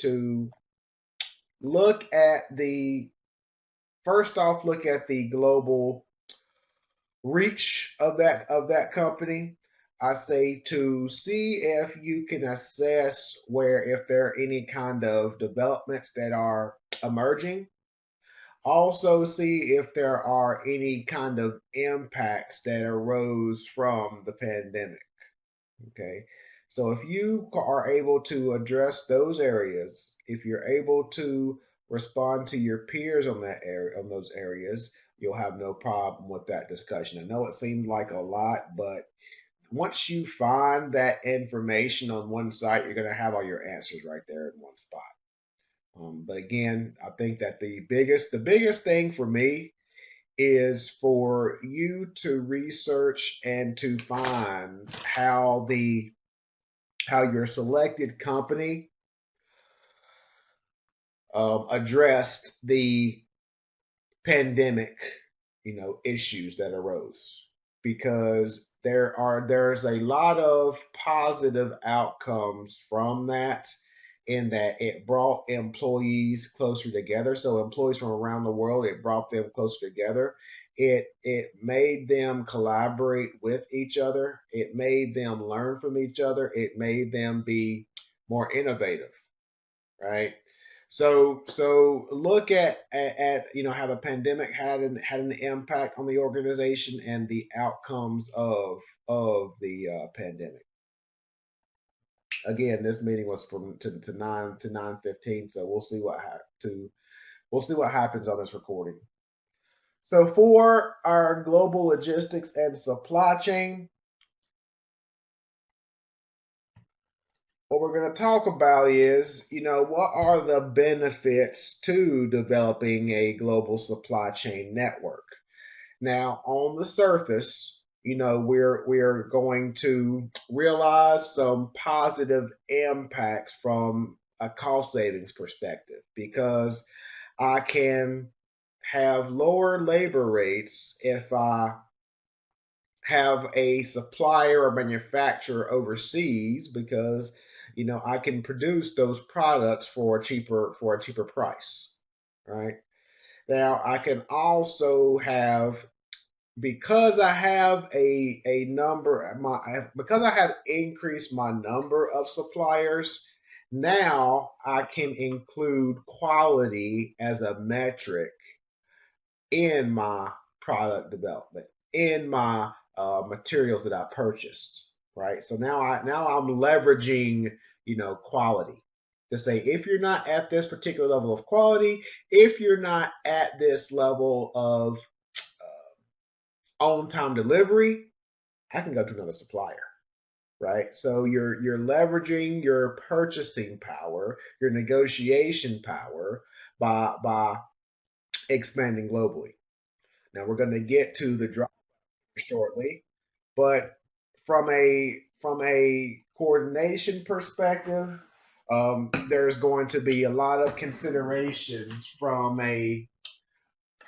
to look at the first off, look at the global reach of that company. I say to see if you can assess where if there are any kind of developments that are emerging. Also see if there are any kind of impacts that arose from the pandemic. Okay. So if you are able to address those areas, if you're able to respond to your peers on that area, on those areas, you'll have no problem with that discussion. I know it seems like a lot, but once you find that information on one site, you're going to have all your answers right there in one spot. But again, I think that the biggest thing for me is for you to research and to find how your selected company addressed the pandemic, issues that arose, because there's a lot of positive outcomes from that, in that it brought employees closer together. So employees from around the world, it brought them closer together. It made them collaborate with each other. It made them learn from each other. It made them be more innovative, right? So look at how the pandemic had an impact on the organization and the outcomes of the pandemic. Again, this meeting was from to 9 to 9:15, so we'll see what happens on this recording. So for our global logistics and supply chain, what we're going to talk about is, what are the benefits to developing a global supply chain network? Now, on the surface, we're going to realize some positive impacts from a cost savings perspective, because I can have lower labor rates if I have a supplier or manufacturer overseas, because I can produce those products for a cheaper price, right? Now I can also have, because I have a number because I have increased my number of suppliers. Now I can include quality as a metric in my product development, in my materials that I purchased, right? So now I'm leveraging, quality, to say, if you're not at this particular level of quality, if you're not at this level of on time delivery, I can go to another supplier, right? So you're leveraging your purchasing power, your negotiation power, by expanding globally. Now we're going to get to the drop shortly, but from a coordination perspective, there's going to be a lot of considerations from a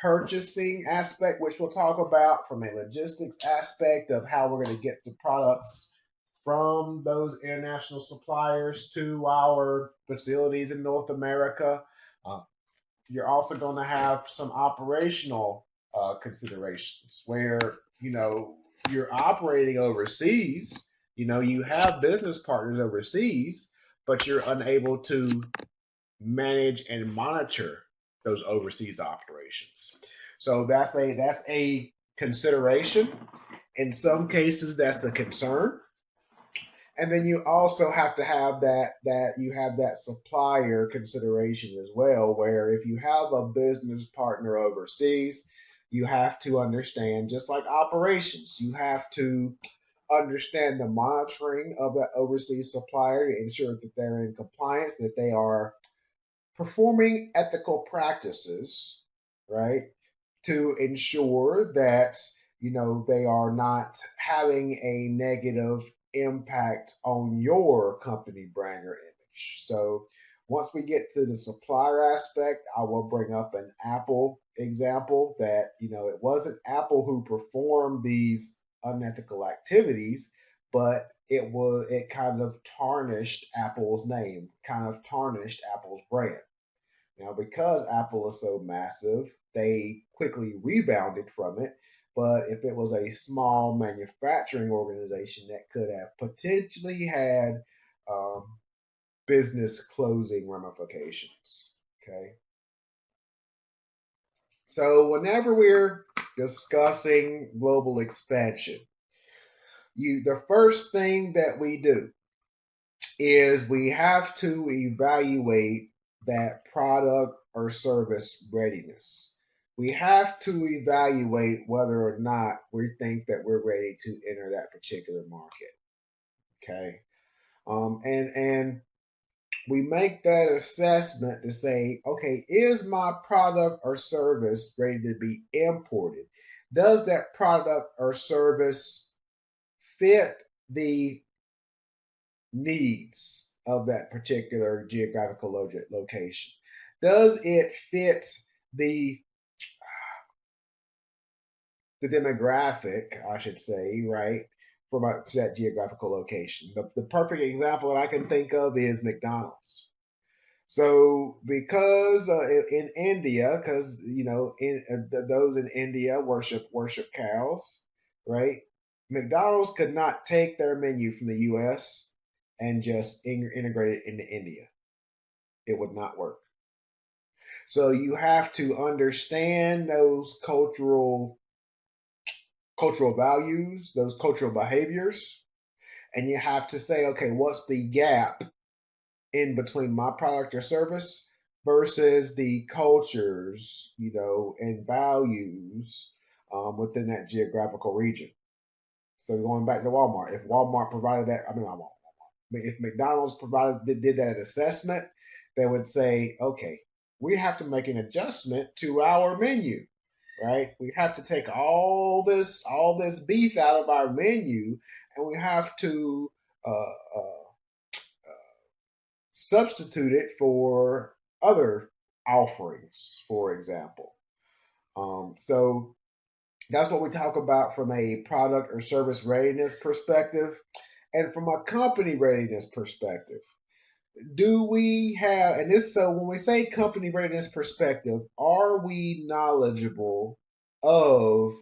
purchasing aspect, which we'll talk about, from a logistics aspect of how we're going to get the products from those international suppliers to our facilities in North America. Uh, you're also going to have some operational considerations where you're operating overseas. You have business partners overseas, but you're unable to manage and monitor those overseas operations. So that's a consideration. In some cases, that's a concern. And then you also have to have that you have that supplier consideration as well, where if you have a business partner overseas, you have to understand, just like operations, you have to understand the monitoring of that overseas supplier to ensure that they're in compliance, that they are performing ethical practices, right? To ensure that they are not having a negative impact on your company brand or image. So once we get to the supplier aspect, I will bring up an Apple example, that it wasn't Apple who performed these unethical activities, but it kind of tarnished Apple's name, kind of tarnished Apple's brand. Now, because Apple is so massive, they quickly rebounded from it. But if it was a small manufacturing organization, that could have potentially had um, business closing ramifications. Okay. So, whenever we're discussing global expansion, the first thing that we do is we have to evaluate that product or service readiness. We have to evaluate whether or not we think that we're ready to enter that particular market. Okay. And we make that assessment to say, okay, is my product or service ready to be imported? Does that product or service fit the needs of that particular geographical location? Does it fit the the demographic, I should say, right, for that geographical location? The perfect example that I can think of is McDonald's. So, because in India, because those in India worship cows, right? McDonald's could not take their menu from the U.S. and just integrate it into India. It would not work. So you have to understand those cultural values, those cultural behaviors, and you have to say, okay, what's the gap in between my product or service versus the cultures, and values within that geographical region. So going back to Walmart, if Walmart provided that, I mean, not Walmart, but if McDonald's did that assessment, they would say, okay, we have to make an adjustment to our menu, right? We have to take all this beef out of our menu, and we have to substitute it for other offerings, for example. So that's what we talk about from a product or service readiness perspective. And from a company readiness perspective, do we have, and this, so when we say company readiness perspective, are we knowledgeable of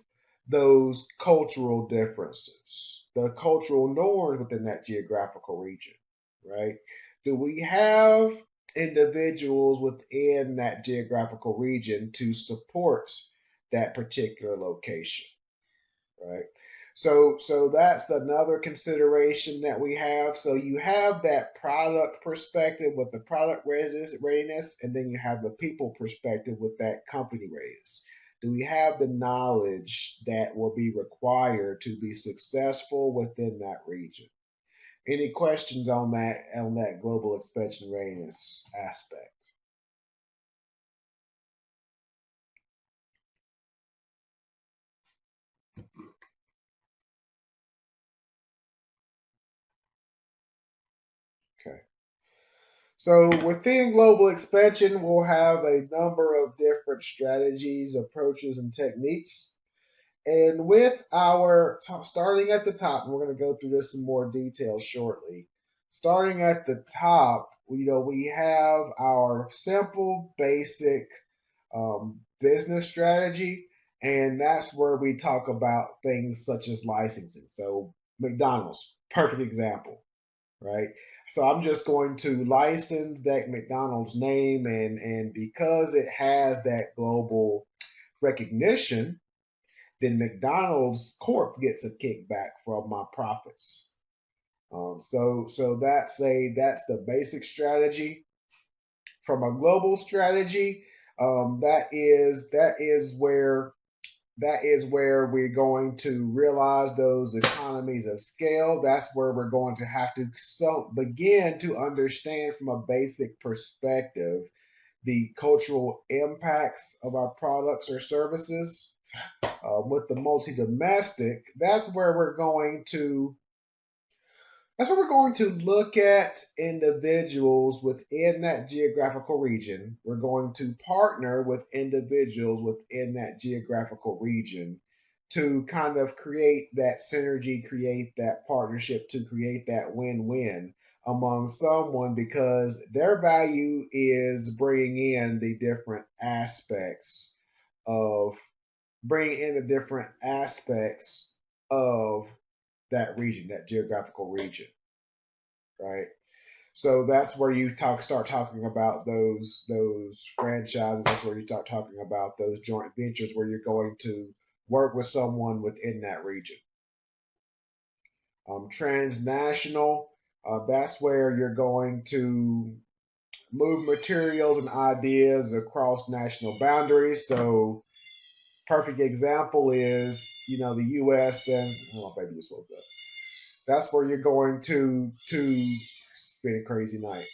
those cultural differences, the cultural norms within that geographical region, right? Do we have individuals within that geographical region to support that particular location, right? So that's another consideration that we have. So you have that product perspective with the product readiness, and then you have the people perspective with that company readiness. Do we have the knowledge that will be required to be successful within that region? Any questions on that global expansion readiness aspect? Okay. So within global expansion, we'll have a number of different strategies, approaches, and techniques. And with starting at the top, and we're going to go through this in more detail shortly. Starting at the top, we have our simple, basic business strategy, and that's where we talk about things such as licensing. So McDonald's, perfect example, right? So I'm just going to license that McDonald's name, and because it has that global recognition, then McDonald's Corp gets a kickback from my profits. So that's the basic strategy. From a global strategy, that is where we're going to realize those economies of scale. That's where we're going to have to begin to understand from a basic perspective the cultural impacts of our products or services. With the multi-domestic, that's where we're going to look at individuals within that geographical region. We're going to partner with individuals within that geographical region to kind of create that synergy, create that partnership, to create that win-win among someone, because their value is bringing in the different aspects of of that region, that geographical region, right? So that's where you start talking about those franchises. That's where you start talking about those joint ventures where you're going to work with someone within that region. Transnational, that's where you're going to move materials and ideas across national boundaries. So perfect example is, the U.S. and, oh, baby just woke up. That's where you're going to spend a crazy night.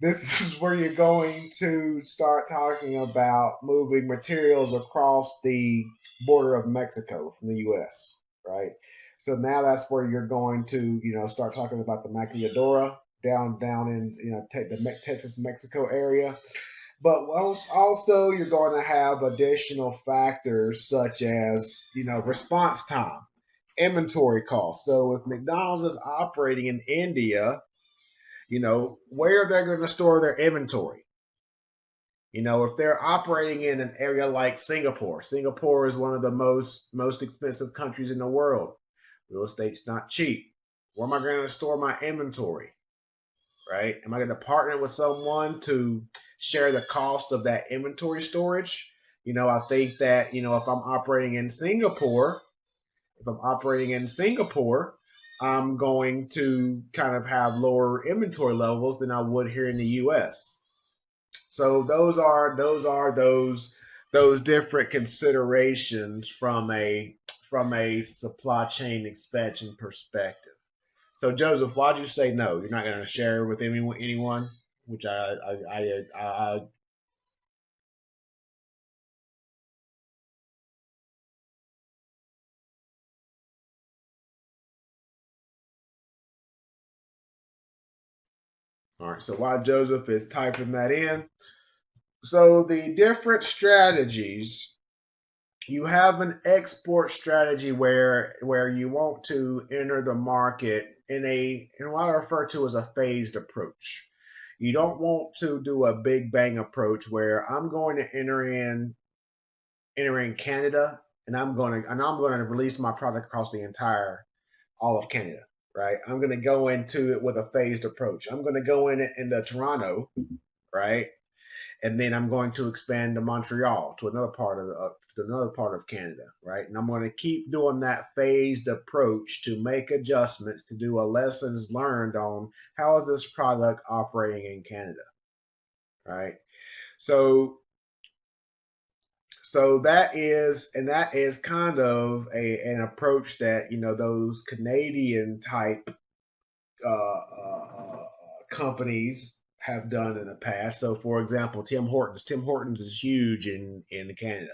This is where you're going to start talking about moving materials across the border of Mexico from the U.S., right? So now that's where you're going to, start talking about the maquiladora down in, the Texas Mexico area. But also you're going to have additional factors such as, response time, inventory costs. So if McDonald's is operating in India, where they're going to store their inventory. If they're operating in an area like Singapore, Singapore is one of the most expensive countries in the world. Real estate's not cheap. Where am I going to store my inventory? Right? Am I going to partner with someone to share the cost of that inventory storage? I think that, if I'm operating in Singapore, I'm going to kind of have lower inventory levels than I would here in the U.S. So those different considerations from a supply chain expansion perspective. So Joseph, why'd you say no? You're not going to share with anyone, which I all right. So while Joseph is typing that in, so the different strategies, you have an export strategy where you want to enter the market in what I refer to as a phased approach. You don't want to do a big bang approach where I'm going to enter in Canada, and I'm going to release my product across the entire all of Canada, right? I'm going to go into it with a phased approach. I'm going to go into Toronto, right? And then I'm going to expand to Montreal, to another part of Canada, right? And I'm going to keep doing that phased approach to make adjustments, to do a lessons learned on how is this product operating in Canada, right? So that is kind of an approach that, those Canadian type companies have done in the past. So, for example, Tim Hortons. Tim Hortons is huge in Canada.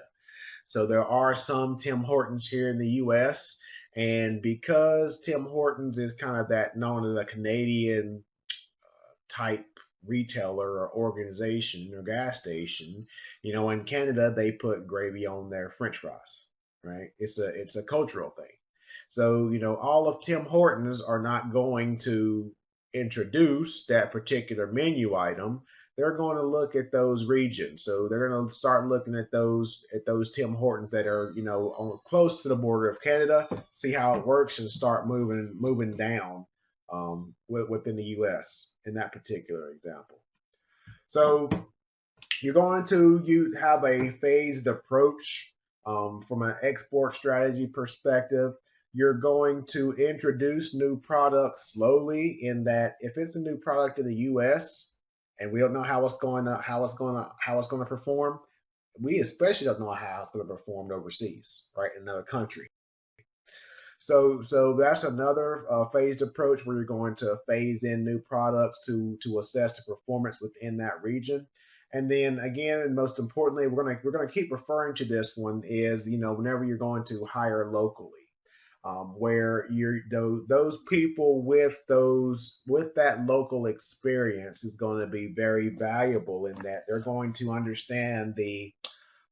So there are some Tim Hortons here in the U.S. And because Tim Hortons is kind of that known as a Canadian type retailer or organization or gas station, in Canada they put gravy on their French fries, right? It's a cultural thing. So all of Tim Hortons are not going to introduce that particular menu item. They're going to look at those regions. So they're going to start looking at those Tim Hortons that are close to the border of Canada, see how it works, and start moving down within the U.S. in that particular example. So you're going to you have a phased approach from an export strategy perspective. You're going to introduce new products slowly. In that, if it's a new product in the U.S. and we don't know how it's going to perform, we especially don't know how it's going to perform overseas, right, in another country. So that's another phased approach where you're going to phase in new products to assess the performance within that region. And then again, and most importantly, we're gonna keep referring to this one is whenever you're going to hire locally, where those people with that local experience is going to be very valuable in that they're going to understand the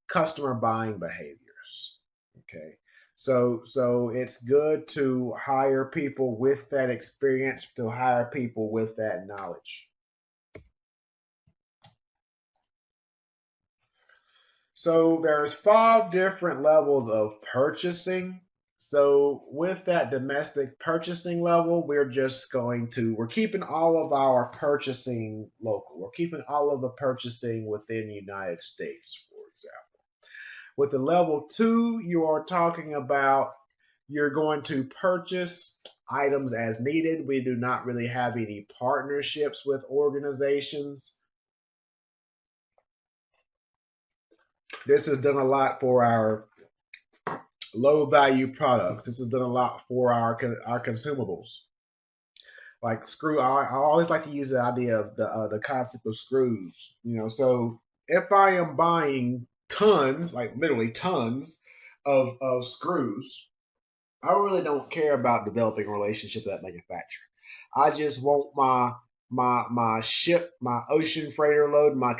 customer buying behaviors. Okay. So it's good to hire people with that experience, to hire people with that knowledge. So there's five different levels of purchasing. So with that domestic purchasing level, we're keeping all of our purchasing local. We're keeping all of the purchasing within the United States, for example. With the level two, you are talking about you're going to purchase items as needed. We do not really have any partnerships with organizations. This has done a lot for our low value products. This has done a lot for our consumables. Like I always like to use the idea of the concept of screws. So if I am buying tons, like literally tons of screws, I really don't care about developing a relationship with that manufacturer. I just want my ocean freighter load, my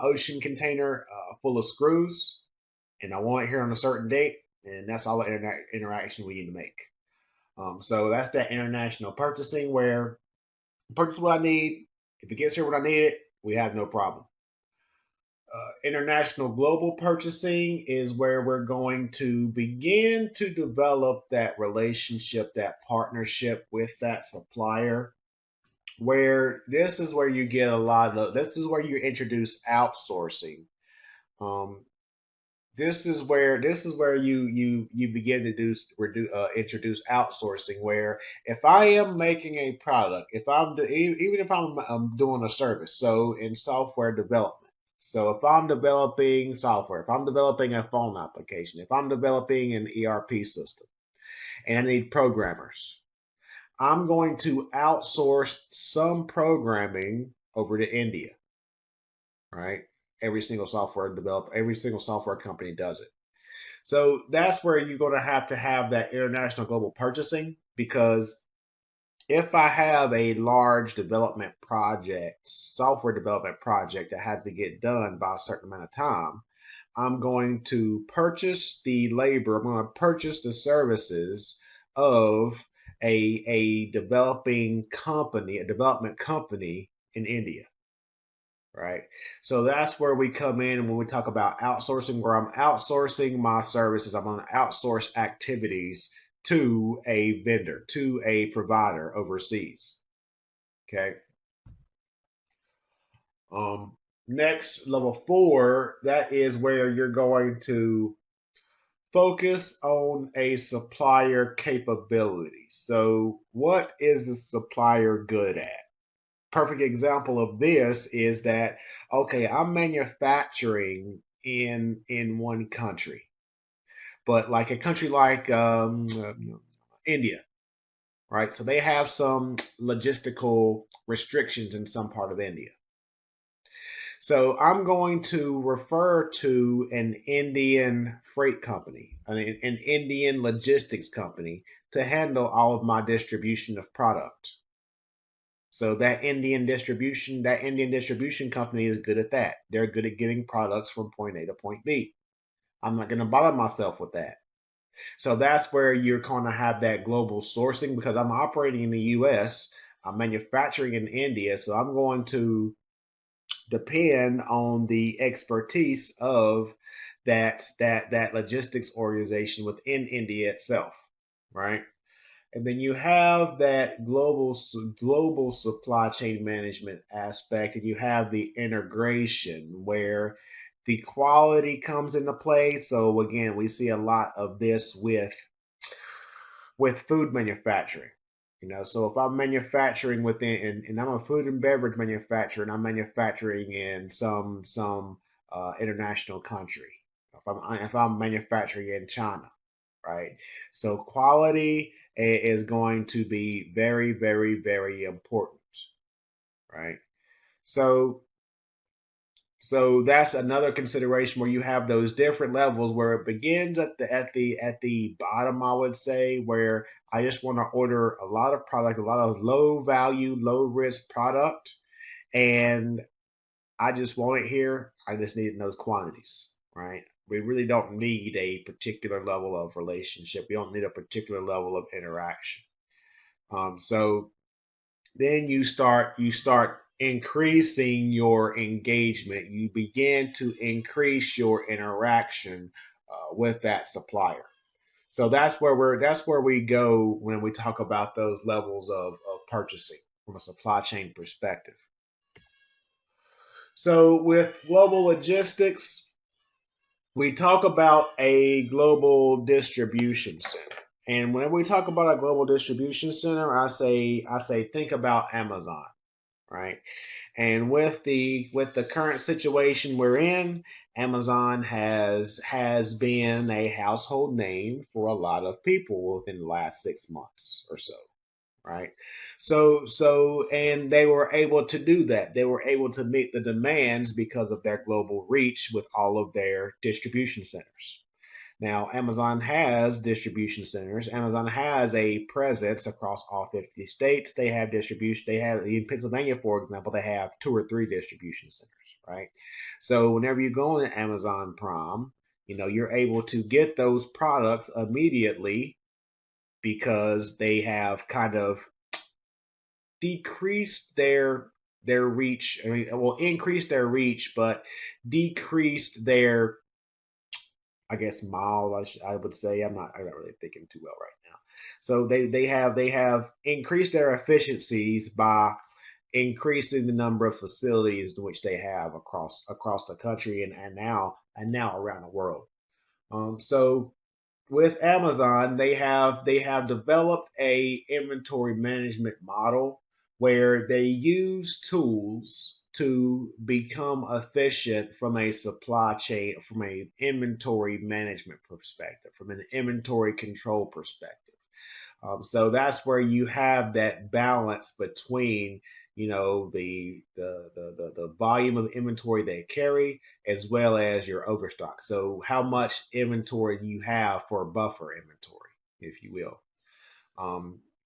ocean container full of screws, and I want it here on a certain date, and that's all the interaction we need to make. So that's that international purchasing where I purchase what I need. If it gets here when I need it, we have no problem. International global purchasing is where we're going to begin to develop that relationship, that partnership with that supplier. Where this is where you get a lot of this is where you introduce outsourcing. Um, this is where you begin to introduce outsourcing. Where if I am making a product, even if I'm doing a service, so in software development, so if I'm developing software, if I'm developing a phone application, if I'm developing an ERP system, and I need programmers, I'm going to outsource some programming over to India, right? Every single software company does it. So that's where you're going to have that international global purchasing, because if I have a large software development project that has to get done by a certain amount of time, I'm going to purchase the labor, I'm going to purchase the services of a development company in India, right? So that's where we come in when we talk about outsourcing, where I'm outsourcing my services, I'm going to outsource activities to a vendor, to a provider overseas. Okay. Next, level four, that is where you're going to focus on a supplier capability. So, what is the supplier good at? Perfect example of this is that, okay, I'm manufacturing in one country, but like a country like India, right? So they have some logistical restrictions in some part of India. So I'm going to refer to an Indian freight company, an Indian logistics company, to handle all of my distribution of product. So that Indian distribution company is good at that. They're good at getting products from point A to point B. I'm not going to bother myself with that. So that's where you're going to have that global sourcing, because I'm operating in the US, I'm manufacturing in India, so I'm going to depend on the expertise of that logistics organization within India itself, right? And then you have that global supply chain management aspect, and you have the integration where the quality comes into play. So again, we see a lot of this with food manufacturing. So if I'm manufacturing and I'm a food and beverage manufacturer, and I'm manufacturing in some international country, if I'm manufacturing in China, right? So quality is going to be very, very, very important, right? So so that's another consideration where you have those different levels where it begins at the bottom, I would say, where I just want to order a lot of product, a lot of low value, low risk product, and I just want it here. I just need it in those quantities, right? We really don't need a particular level of relationship. We don't need a particular level of interaction. So then you start increasing your engagement. You begin to increase your interaction with that supplier. So that's where we go when we talk about those levels of purchasing from a supply chain perspective. So with global logistics, we talk about a global distribution center. And whenever we talk about a global distribution center, I say think about Amazon, right? And with the current situation we're in, Amazon has been a household name for a lot of people within the last 6 months or so, right? And they were able to do that. They were able to meet the demands because of their global reach with all of their distribution centers. Now, Amazon has distribution centers. Amazon has a presence across all 50 states. They have distribution. They have in Pennsylvania, for example, they have 2 or 3 distribution centers, right? So whenever you go on Amazon Prime, you're able to get those products immediately because they have kind of decreased their reach. I mean, well, increased their reach, but decreased their, I guess, mile. I would say I'm not really thinking too well right now. So they have increased their efficiencies by increasing the number of facilities in which they have across the country and now around the world. So with Amazon, they have developed a inventory management model where they use tools to become efficient from a supply chain, from an inventory management perspective, from an inventory control perspective. So that's where you have that balance between the volume of inventory they carry as well as your overstock. So how much inventory you have for buffer inventory, if you will.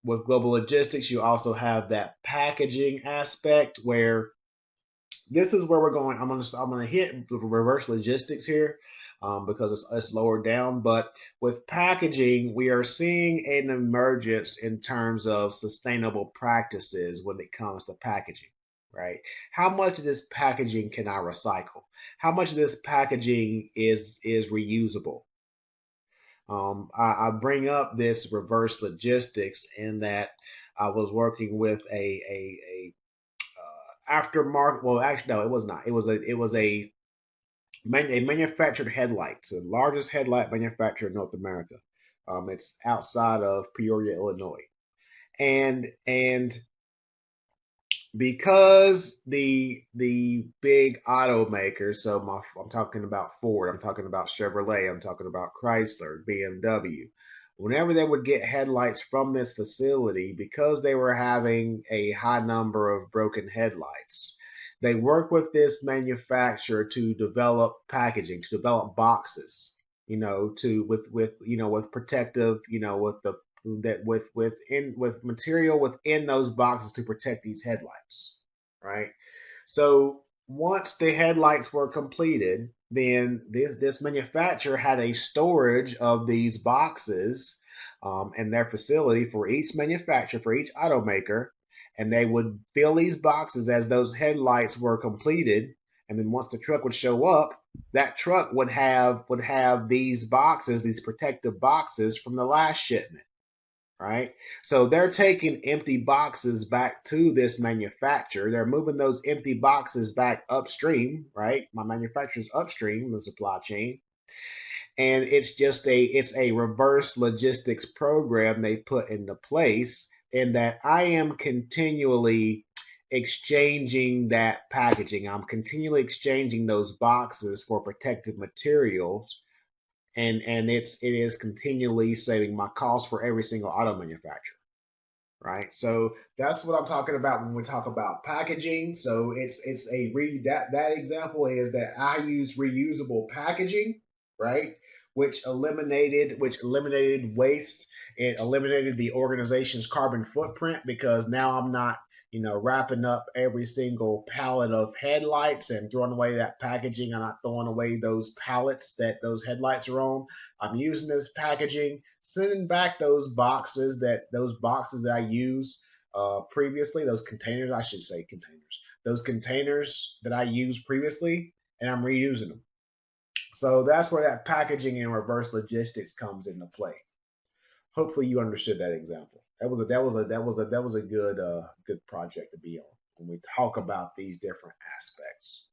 With global logistics, you also have that packaging aspect where this is where we're going. I'm gonna hit reverse logistics here because it's lower down. But with packaging, we are seeing an emergence in terms of sustainable practices when it comes to packaging. Right? How much of this packaging can I recycle? How much of this packaging is reusable? I bring up this reverse logistics in that I was working with a aftermarket. Well, actually, no, it was not. It was a manufactured headlights, the largest headlight manufacturer in North America. It's outside of Peoria, Illinois, and because the big automakers, so I'm talking about Ford, I'm talking about Chevrolet, I'm talking about Chrysler, BMW. Whenever they would get headlights from this facility, because they were having a high number of broken headlights, they work with this manufacturer to develop packaging, to develop boxes, to with protective, with the that with material within those boxes to protect these headlights, right? So once the headlights were completed, then this manufacturer had a storage of these boxes in their facility for each manufacturer, for each automaker, and they would fill these boxes as those headlights were completed. And then once the truck would show up, that truck would have these boxes, these protective boxes from the last shipment, right? So they're taking empty boxes back to this manufacturer. They're moving those empty boxes back upstream, right? My manufacturer's upstream in the supply chain. And it's a reverse logistics program they put into place in that I am continually exchanging that packaging. I'm continually exchanging those boxes for protective materials, and it is continually saving my cost for every single auto manufacturer, right? So that's what I'm talking about when we talk about packaging. So it's a re that example is that I use reusable packaging, right? Which eliminated waste. It eliminated the organization's carbon footprint because now I'm not, wrapping up every single pallet of headlights and throwing away that packaging. I'm not throwing away those pallets that those headlights are on. I'm using this packaging, sending back those boxes that I used previously, those containers, I should say containers, those containers that I used previously, and I'm reusing them. So that's where that packaging and reverse logistics comes into play. Hopefully, you understood that example. That was a good project to be on when we talk about these different aspects.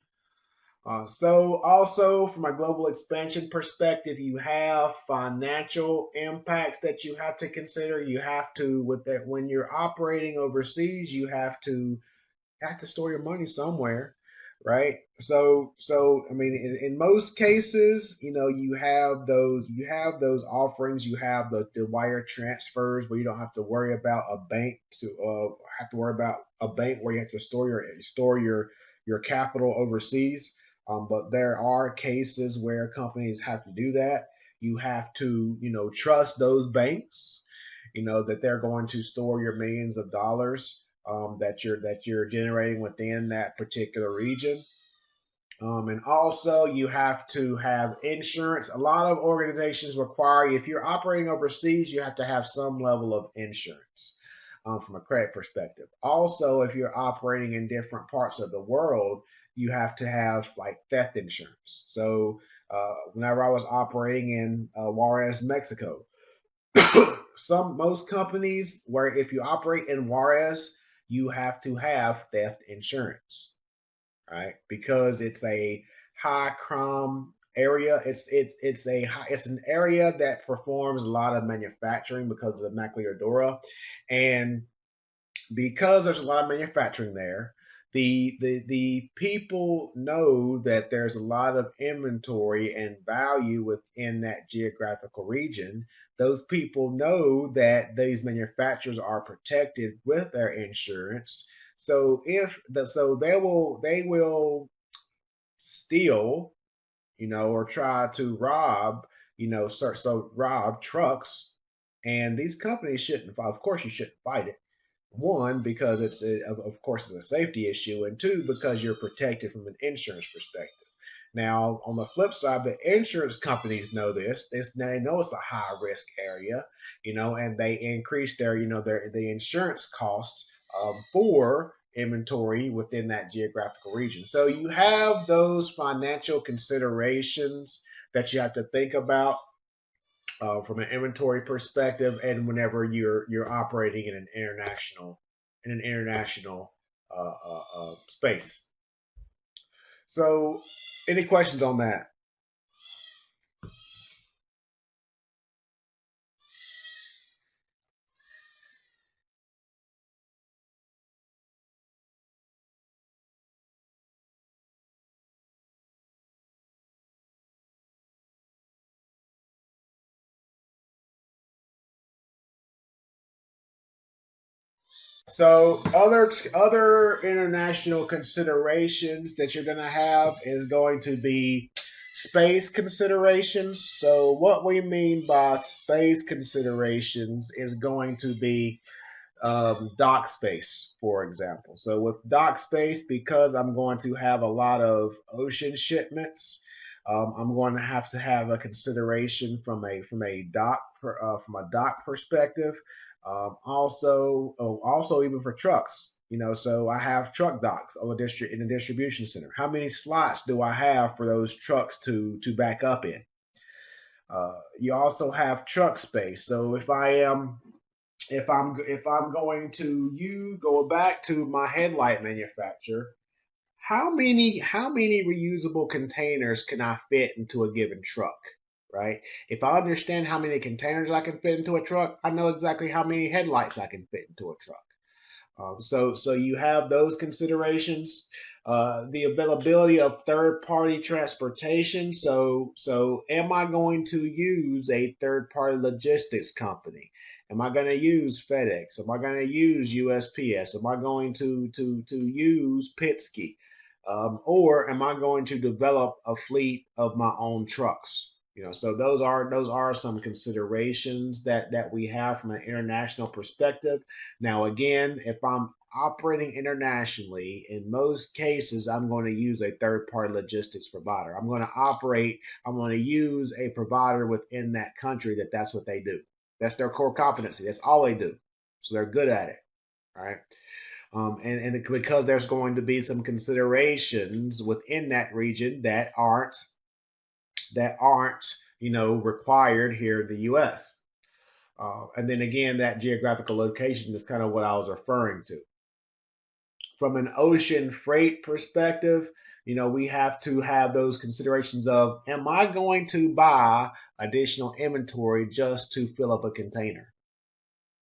So also from a global expansion perspective, you have financial impacts that you have to consider. You have to with that when you're operating overseas, you have to store your money somewhere, right? So I mean, in most cases, you have those offerings, you have the wire transfers where you don't have to worry about a bank to have to worry about a bank where you have to store your capital overseas. But there are cases where companies have to do that. You have to trust those banks, that they're going to store your millions of dollars that you're generating within that particular region. And also, you have to have insurance. A lot of organizations require, if you're operating overseas, you have to have some level of insurance from a credit perspective. Also, if you're operating in different parts of the world, you have to have like theft insurance. So, whenever I was operating in Juarez, Mexico, most companies where if you operate in Juarez, you have to have theft insurance, right? Because it's a high crime area. It's an area that performs a lot of manufacturing because of the maquiladora, and because there's a lot of manufacturing there, the people know that there's a lot of inventory and value within that geographical region. Those people know that these manufacturers are protected with their insurance. So they will steal, or try to rob, rob trucks, and these companies shouldn't. Of course, you shouldn't fight it. One, because of course it's a safety issue, and two, because you're protected from an insurance perspective. Now, on the flip side, the insurance companies know this. They know it's a high risk area, and they increase their the insurance costs for inventory within that geographical region. So you have those financial considerations that you have to think about from an inventory perspective, and whenever you're operating in an international space. So, any questions on that? So, other international considerations that you're going to have is going to be space considerations. So, what we mean by space considerations is going to be dock space, for example. So with dock space, because I'm going to have a lot of ocean shipments, I'm going to have a consideration from a dock perspective. Also even for trucks. So I have truck docks in a distribution center. How many slots do I have for those trucks to back up in? You also have truck space. So if I'm going to you go back to my headlight manufacturer, how many reusable containers can I fit into a given truck? Right? If I understand how many containers I can fit into a truck, I know exactly how many headlights I can fit into a truck. So you have those considerations. The availability of third-party transportation. So am I going to use a third-party logistics company? Am I going to use FedEx? Am I going to use USPS? Am I going to use Penske? Or am I going to develop a fleet of my own trucks? So those are some considerations that we have from an international perspective. Now, again, if I'm operating internationally, in most cases, I'm going to use a third party logistics provider. I'm going to use a provider within that country that's what they do. That's their core competency. That's all they do. So they're good at it. All right. And because there's going to be some considerations within that region that aren't required here in the U.S. And then again, that geographical location is kind of what I was referring to. From an ocean freight perspective, we have to have those considerations of, am I going to buy additional inventory just to fill up a container?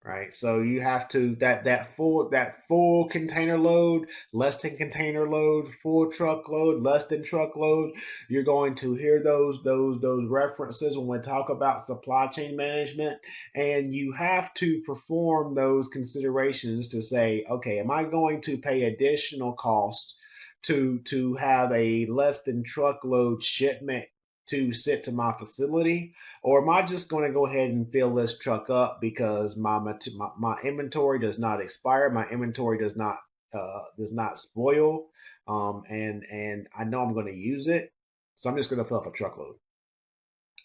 Right. So you have to that full container load, less than container load, full truckload, less than truckload. You're going to hear those references when we talk about supply chain management, and you have to perform those considerations to say, okay, am I going to pay additional cost to have a less than truckload shipment to sit to my facility, or am I just going to go ahead and fill this truck up because my inventory does not expire, my inventory does not spoil, and I know I'm going to use it, so I'm just going to fill up a truckload.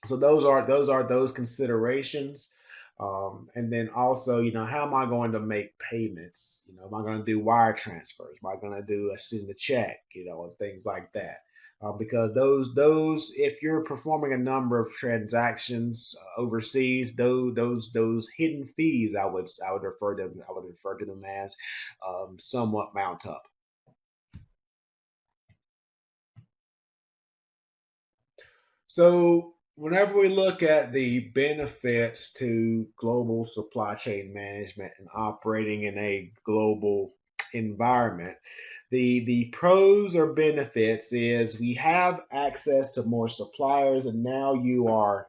So those considerations. And then also, how am I going to make payments? Am I going to do wire transfers? Am I going to do a send a check? And things like that. Because if you're performing a number of transactions overseas, those hidden fees, I would refer to them as, somewhat mount up. So whenever we look at the benefits to global supply chain management and operating in a global environment, the pros or benefits is we have access to more suppliers, and now you're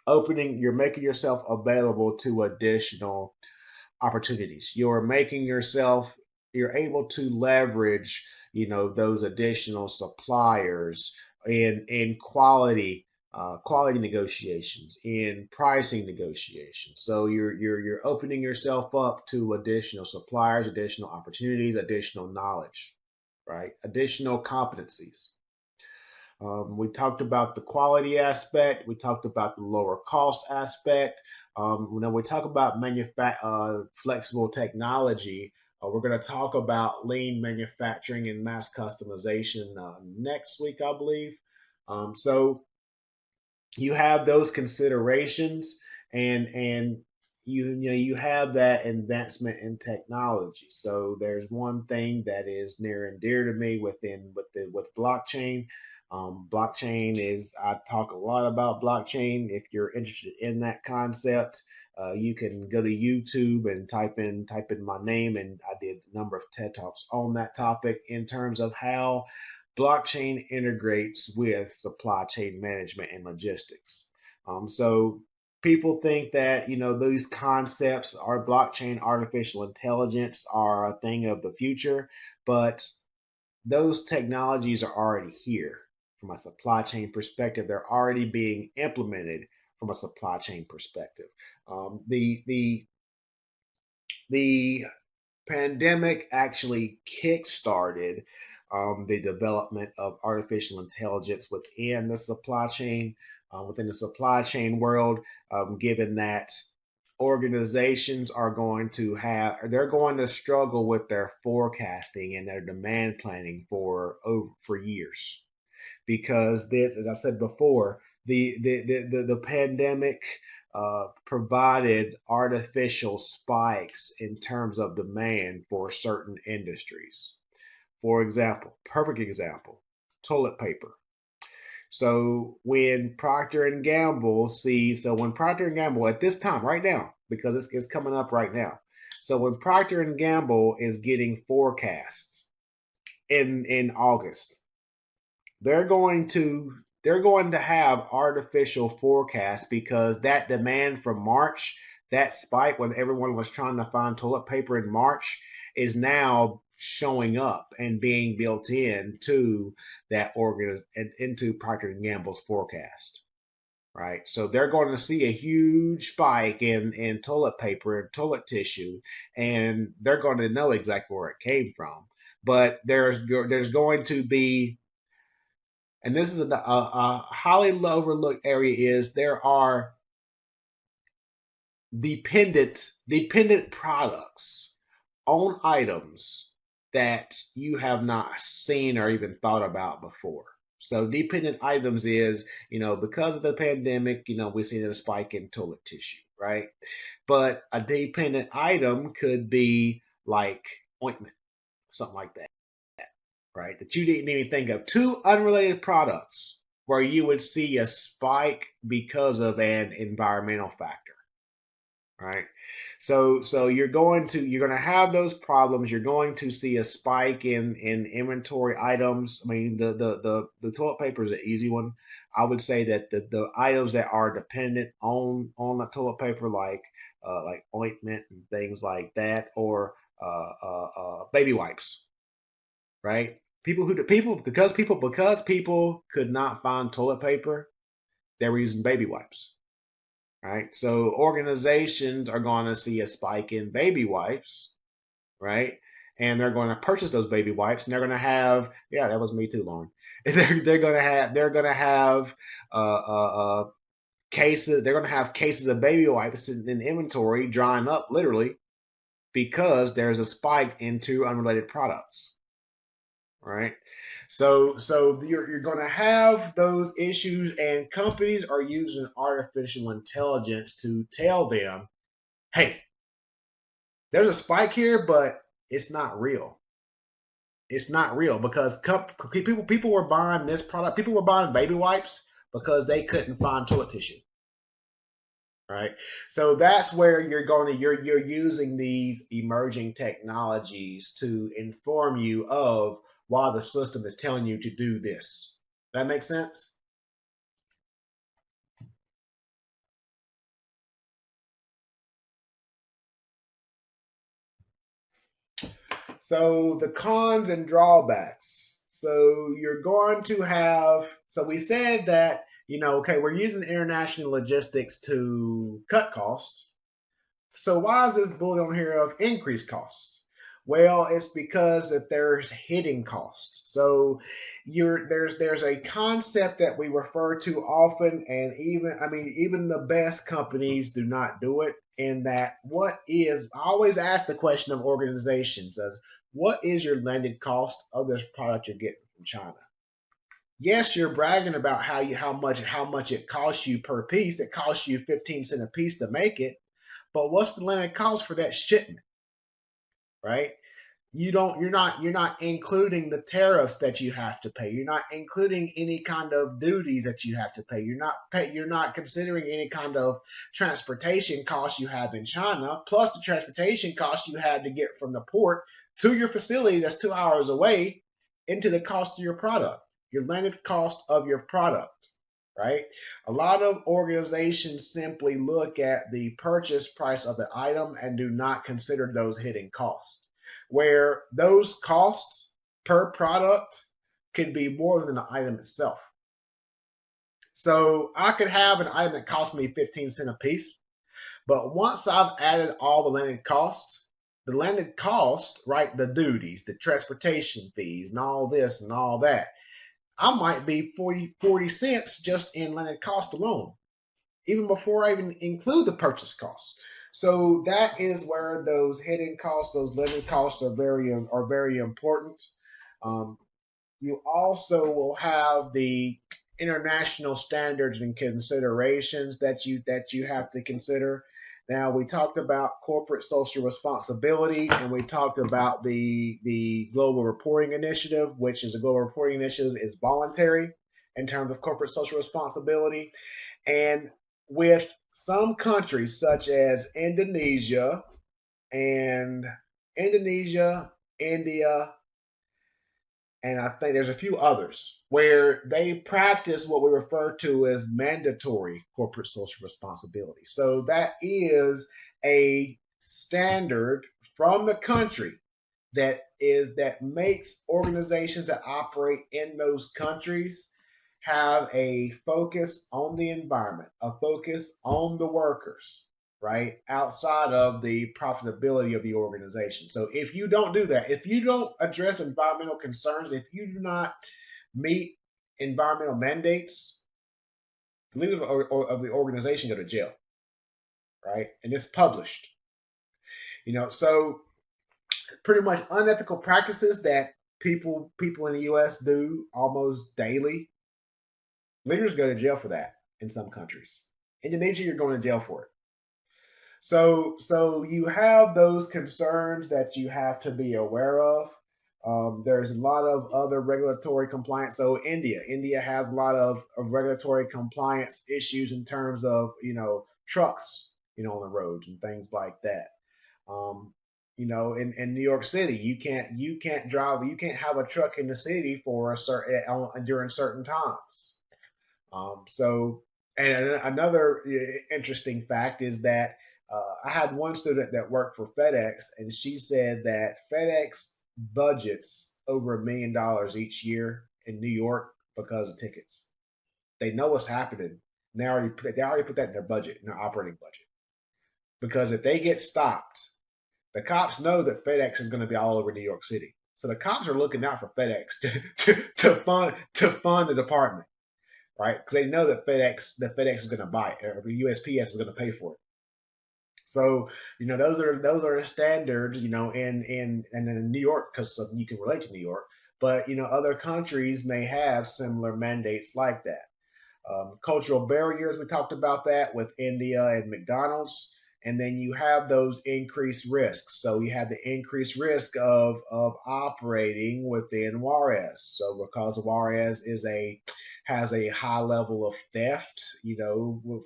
making yourself available to additional opportunities. You're able to leverage, those additional suppliers in quality negotiations, in pricing negotiations. So you're opening yourself up to additional suppliers, additional opportunities, additional knowledge, right? Additional competencies. We talked about the quality aspect. We talked about the lower cost aspect. When we talk about flexible technology, we're going to talk about lean manufacturing and mass customization next week, I believe. So you have those considerations, and you have that advancement in technology. So there's one thing that is near and dear to me with blockchain. Blockchain is I talk a lot about blockchain. If you're interested in that concept, you can go to YouTube and type in my name, and I did a number of TED talks on that topic in terms of how blockchain integrates with supply chain management and logistics. So people think that these concepts are blockchain, artificial intelligence are a thing of the future, but those technologies are already here from a supply chain perspective. They're already being implemented from a supply chain perspective. The pandemic actually kick-started the development of artificial intelligence within the supply chain world, given that organizations they're going to struggle with their forecasting and their demand planning for years, because this, as I said before, the pandemic provided artificial spikes in terms of demand for certain industries. For example, perfect example, toilet paper. So when Procter and Gamble at this time, right now, because it's coming up right now. So when Procter and Gamble is getting forecasts in August, they're going to have artificial forecasts, because that demand from March, that spike when everyone was trying to find toilet paper in March, is now showing up and being built into that organ and into Procter and Gamble's forecast. right? So they're going to see a huge spike in toilet paper and toilet tissue, and they're going to know exactly where it came from. But there's going to be, and this is a highly overlooked area, is there are dependent products on items that you have not seen or even thought about before. So dependent items is, because of the pandemic, we've seen a spike in toilet tissue, right? But a dependent item could be like ointment, something like that, right? That you didn't even think of. Two unrelated products where you would see a spike because of an environmental factor, right? So you're going to have those problems. You're going to see a spike in inventory items. I mean, the toilet paper is an easy one. I would say that the items that are dependent on the toilet paper, like ointment and things like that, or baby wipes, right? Because people could not find toilet paper, they were using baby wipes, right? So organizations are going to see a spike in baby wipes, right? And they're going to purchase those baby wipes, and they're going to have, yeah, that was me too, Lauren. They're going to have cases. They're going to have cases of baby wipes in inventory drying up literally because there's a spike into unrelated products, right? So you're going to have those issues, and companies are using artificial intelligence to tell them, hey, there's a spike here, but it's not real. It's not real because people were buying this product. People were buying baby wipes because they couldn't find toilet tissue, right? So that's where you're using these emerging technologies to inform you of why the system is telling you to do this. That makes sense? So the cons and drawbacks. So you're going to have, so we said that, okay, we're using international logistics to cut costs. So why is this bullet on here of increased costs? Well, it's because that there's hidden costs. So there's a concept that we refer to often, and even the best companies do not do it. In that, I always ask the question of organizations as what is your landed cost of this product you're getting from China? Yes, you're bragging about how much it costs you per piece. It costs you 15 cents a piece to make it, but what's the landed cost for that shipment, right? You're not including the tariffs that you have to pay. You're not including any kind of duties that you have to pay. You're not considering any kind of transportation costs you have in China, plus the transportation costs you had to get from the port to your facility that's 2 hours away into the cost of your product, your landed cost of your product, right? A lot of organizations simply look at the purchase price of the item and do not consider those hidden costs, where those costs per product could be more than the item itself. So I could have an item that costs me 15 cents a piece, but once I've added all the landed cost, right, the duties, the transportation fees, and all this and all that, I might be 40 cents just in landed cost alone, even before I even include the purchase costs. So that is where those hidden costs, those landed costs are very important. Um, you also will have the international standards and considerations that you have to consider. Now we talked about corporate social responsibility, and we talked about the global reporting initiative, which is a global reporting initiative is voluntary in terms of corporate social responsibility. And with some countries such as and Indonesia, India, and I think there's a few others where they practice what we refer to as mandatory corporate social responsibility. So that is a standard from the country that makes organizations that operate in those countries have a focus on the environment, a focus on the workers, right? Outside of the profitability of the organization. So if you don't do that, if you don't address environmental concerns, if you do not meet environmental mandates, the leader of the organization go to jail, right? And it's published. So pretty much unethical practices that people in the U.S. do almost daily. Leaders go to jail for that in some countries. Indonesia, you're going to jail for it. So you have those concerns that you have to be aware of. There's a lot of other regulatory compliance. So India has a lot of regulatory compliance issues in terms of trucks on the roads and things like that. Um, in New York City, you can't drive, you can't have a truck in the city for a certain during certain times. So, and another interesting fact is that I had one student that worked for FedEx, and she said that FedEx budgets over $1 million each year in New York because of tickets. They know what's happening. They already put that in their budget, in their operating budget. Because if they get stopped, the cops know that FedEx is going to be all over New York City. So the cops are looking out for FedEx to fund the department, right? Because they know that FedEx is going to buy it, or the USPS is going to pay for it. So those are the standards, in New York, because you can relate to New York, but other countries may have similar mandates like that. Cultural barriers, we talked about that with India and McDonald's. And then you have those increased risks. So you have the increased risk of operating within Juarez. So because Juarez has a high level of theft,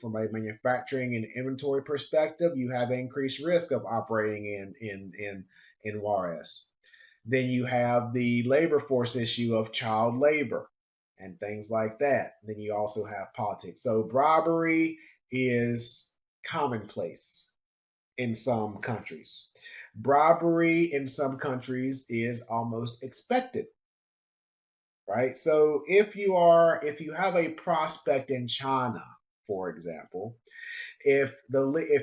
from a manufacturing and inventory perspective, you have increased risk of operating in Juarez. Then you have the labor force issue of child labor and things like that. Then you also have politics. So bribery is commonplace in some countries. Bribery in some countries is almost expected, right? So if you have a prospect in China, for example, if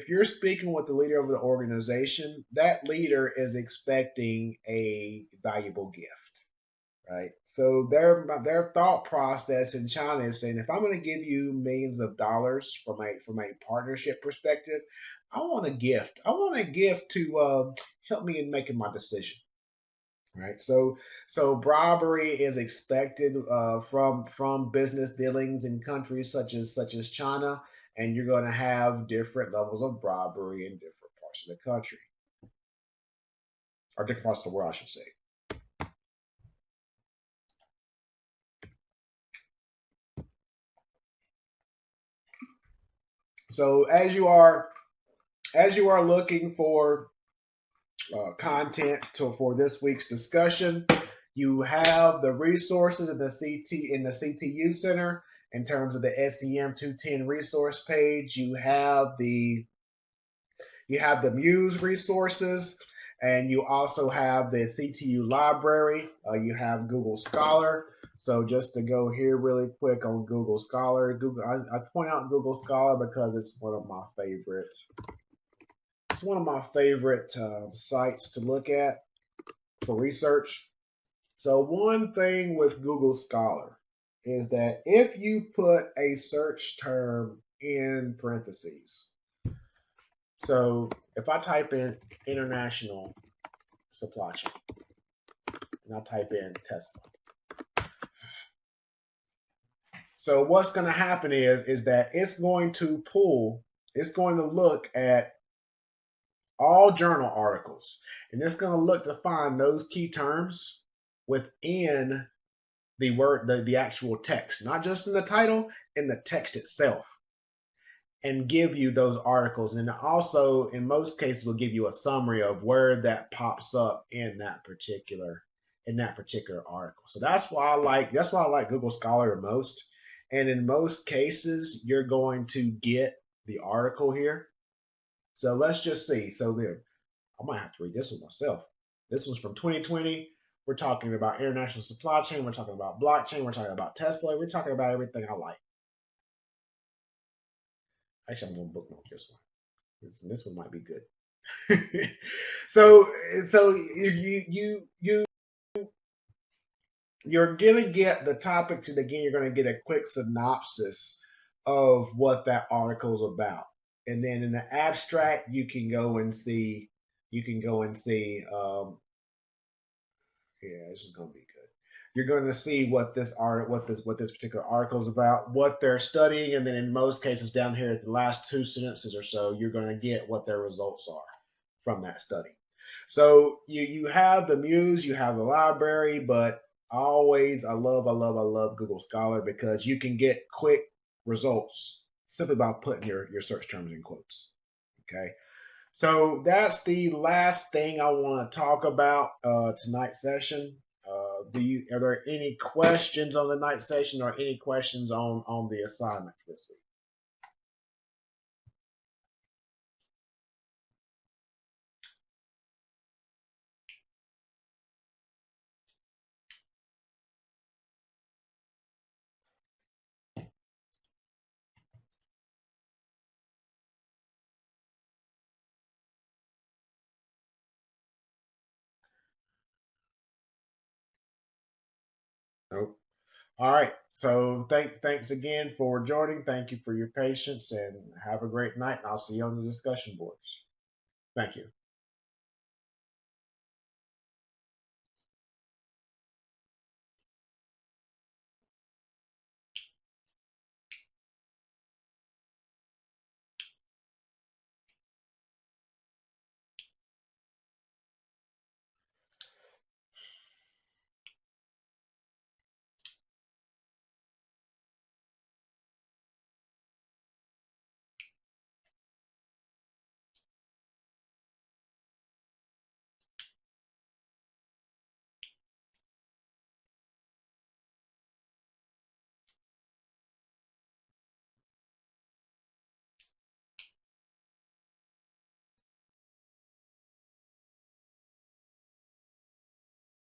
you're speaking with the leader of the organization, that leader is expecting a valuable gift, right? So their thought process in China is saying, if I'm going to give you millions of dollars from a partnership perspective, I want a gift. I want a gift to help me in making my decision, right? So bribery is expected from business dealings in countries such as China, and you're going to have different levels of bribery in different parts of the country, or different parts of the world, I should say. So as you are looking for content for this week's discussion, you have the resources in the CTU Center in terms of the SEM 210 resource page. You have the Muse resources, and you also have the CTU library. You have Google Scholar. So just to go here really quick on Google Scholar, I point out Google Scholar because it's one of my favorites. It's one of my favorite sites to look at for research. So one thing with Google Scholar is that if you put a search term in parentheses, so if I type in international supply chain and I type in Tesla, so what's going to happen is that it's going to look at all journal articles, and it's going to look to find those key terms within the actual text, not just in the title, in the text itself, and give you those articles. And also, in most cases, will give you a summary of where that pops up in that particular article. So that's why I like Google Scholar the most. And in most cases, you're going to get the article here. So let's just see. So there, I might have to read this one myself. This was from 2020. We're talking about international supply chain. We're talking about blockchain. We're talking about Tesla. We're talking about everything I like. Actually, I'm gonna bookmark this one. This one might be good. so so you're gonna get the topics, and again, you're gonna get a quick synopsis of what that article's about, and then in the abstract, you can go and see. You can go and see. Yeah, this is gonna be good. You're going to see what this particular article is about, what they're studying, and then in most cases, down here at the last two sentences or so, you're going to get what their results are from that study. So you have the Muse, you have the library, but I love Google Scholar because you can get quick results simply by putting your search terms in quotes. Okay. So that's the last thing I want to talk about tonight's session. Are there any questions on the night session or any questions on the assignment this week? Nope. All right. So thanks again for joining. Thank you for your patience and have a great night. And I'll see you on the discussion boards. Thank you.